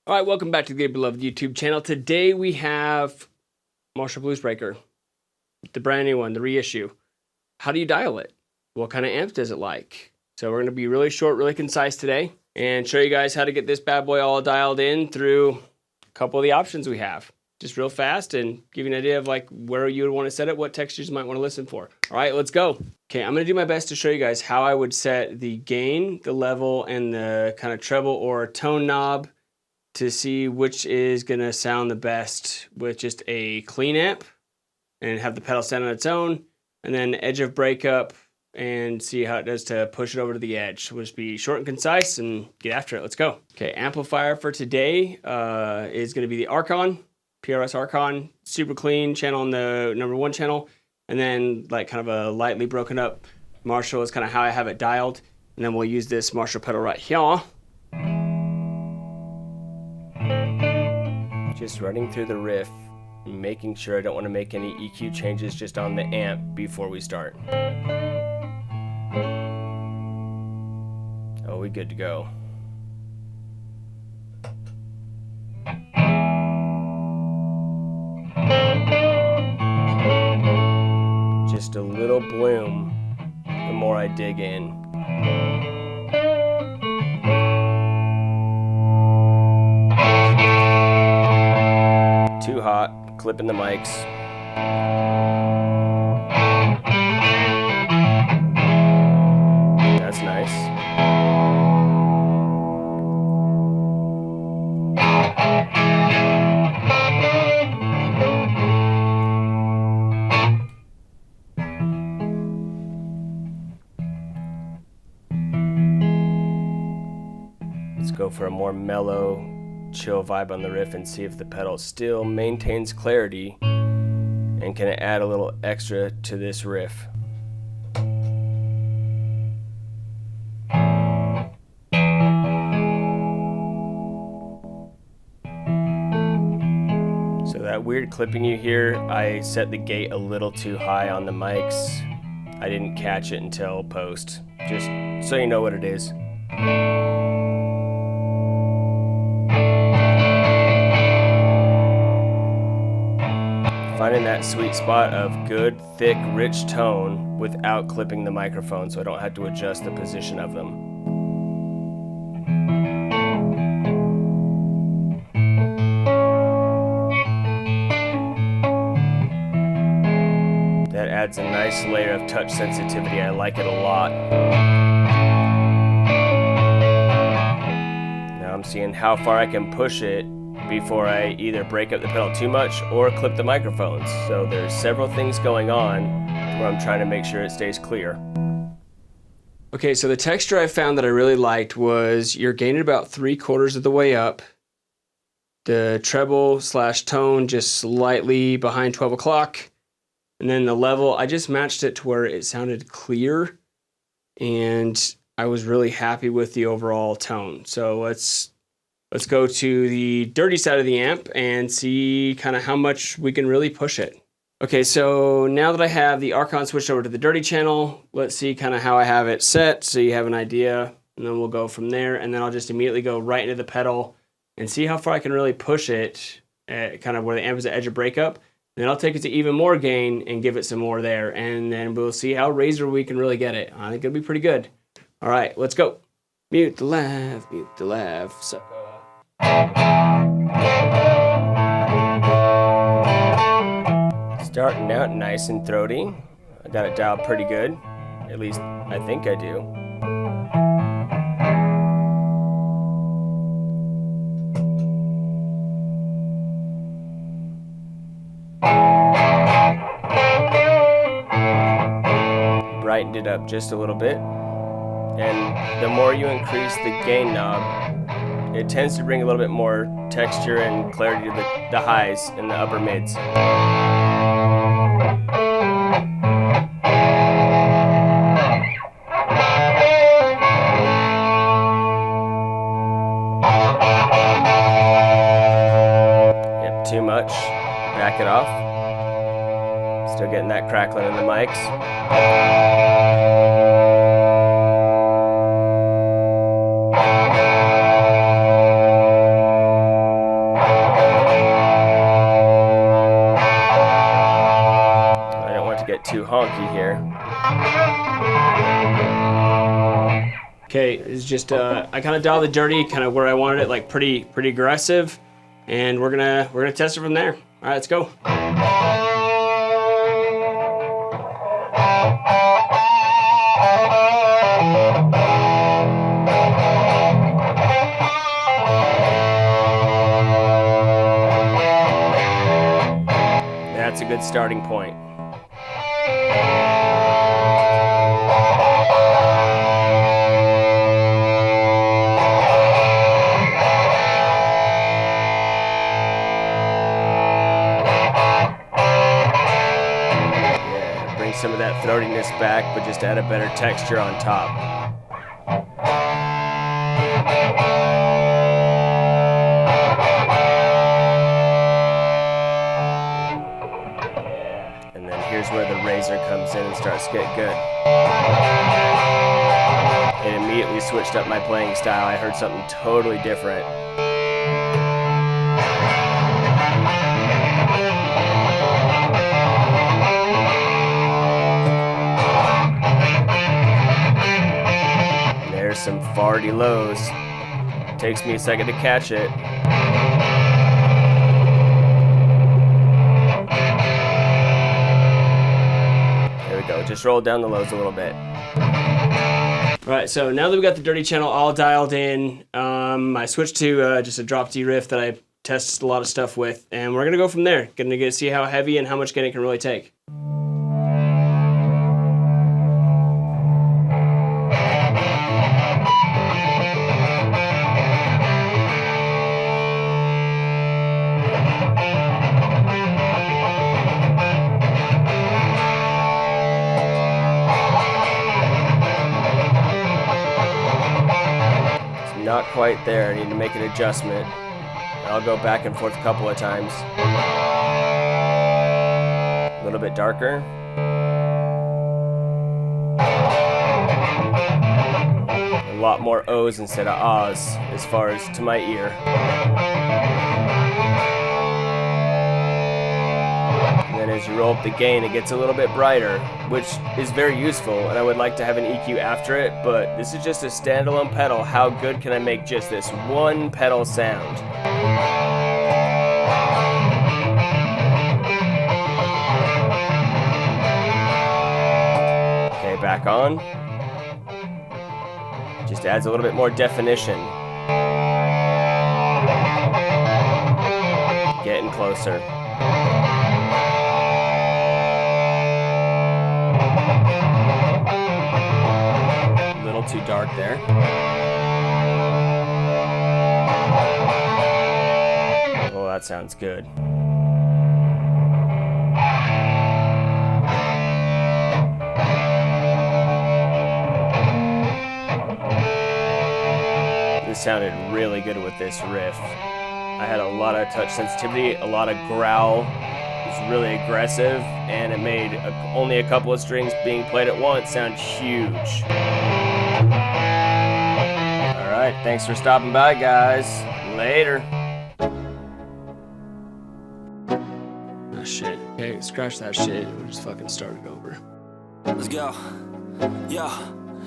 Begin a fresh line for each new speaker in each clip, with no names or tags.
All right, welcome back to the beloved YouTube channel. Today we have Marshall BluesBreaker, the brand new one, the reissue. How do you dial it? What kind of amp does it like? So we're going to be really short, really concise today and show you guys how to get this bad boy all dialed in through a couple of the options we have. Just real fast and give you an idea of like where you would want to set it, what textures you might want to listen for. All right, let's go. Okay, I'm going to do my best to show you guys how I would set the gain, the level, and the kind of treble or tone knob to see which is going to sound the best with just a clean amp and have the pedal stand on its own, and then edge of breakup and see how it does to push it over to the edge. We'll just be short and concise and get after it. Let's go. Okay, amplifier for today is going to be the Archon, PRS Archon, super clean channel on the #1 channel, and then like kind of a lightly broken up Marshall is kind of how I have it dialed, and then we'll use this Marshall pedal right here. Just running through the riff, making sure I don't want to make any EQ changes just on the amp before we start. Oh, we good to go. Just a little bloom the more I dig in. Too hot, clipping the mics. That's nice. Let's go for a more mellow, chill vibe on the riff and see if the pedal still maintains clarity and can add a little extra to this riff. So that weird clipping you hear, I set the gate a little too high on the mics. I didn't catch it until post, just so you know what it is. Finding that sweet spot of good, thick, rich tone without clipping the microphone so I don't have to adjust the position of them. That adds a nice layer of touch sensitivity. I like it a lot. Now I'm seeing how far I can push it before I either break up the pedal too much or clip the microphones. So there's several things going on where I'm trying to make sure it stays clear. Okay, so the texture I found that I really liked was you're gaining about 3/4 of the way up. The treble / tone just slightly behind 12 o'clock. And then the level, I just matched it to where it sounded clear. And I was really happy with the overall tone. So let's go to the dirty side of the amp and see kind of how much we can really push it. Okay, so now that I have the Archon switched over to the dirty channel, let's see kind of how I have it set so you have an idea, and then we'll go from there, and then I'll just immediately go right into the pedal and see how far I can really push it at kind of where the amp is at edge of breakup. And then I'll take it to even more gain and give it some more there, and then we'll see how razor we can really get it. I think it'll be pretty good. All right, let's go. Mute the lav, mute the lav. So starting out nice and throaty. I got it dialed pretty good. At least I think I do. Brightened it up just a little bit. And the more you increase the gain knob, it tends to bring a little bit more texture and clarity to the highs and the upper mids. Yep, too much. Back it off. Still getting that crackling in the mics. too honky here.
Okay, it's just I kind of dialed the dirty kind of where I wanted it, like pretty aggressive, and we're gonna test it from there. All right, let's go.
That's a good starting point. Yeah, bring some of that throatiness back, but just add a better texture on top. Here's where the razor comes in and starts to get good. It immediately switched up my playing style. I heard something totally different. And there's some farty lows. Takes me a second to catch it. Just roll down the lows a little bit.
All right, so now that we got the dirty channel all dialed in, I switched to just a drop D riff that I tested a lot of stuff with, and we're gonna go from there. Gonna get to see how heavy and how much gain it can really take.
Not quite there. I need to make an adjustment. I'll go back and forth a couple of times. A little bit darker. A lot more O's instead of Ahs as far as to my ear. And then as you roll up the gain, it gets a little bit brighter, which is very useful, and I would like to have an EQ after it, but this is just a standalone pedal. How good can I make just this one pedal sound? Okay, back on. Just adds a little bit more definition. Getting closer. Too dark there. Oh, that sounds good. This sounded really good with this riff. I had a lot of touch sensitivity, a lot of growl. It was really aggressive, and it made only a couple of strings being played at once sound huge. Alright, thanks for stopping by, guys. Later.
Oh shit. Okay, scratch that shit. We'll just fucking start it over.
Let's go. Yo,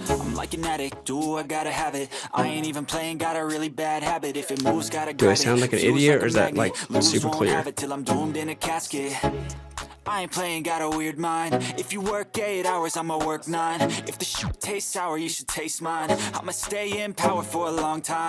I'm like an addict. Do I gotta have it? I ain't even playing, got a really bad habit. If it moves, gotta
Do I sound like an idiot, or is that like super clear?
Till I'm doomed in a casket. I ain't playing, got a weird mind. If you work 8 hours, I'ma work 9. If the shit tastes sour, you should taste mine. I'ma stay in power for a long time.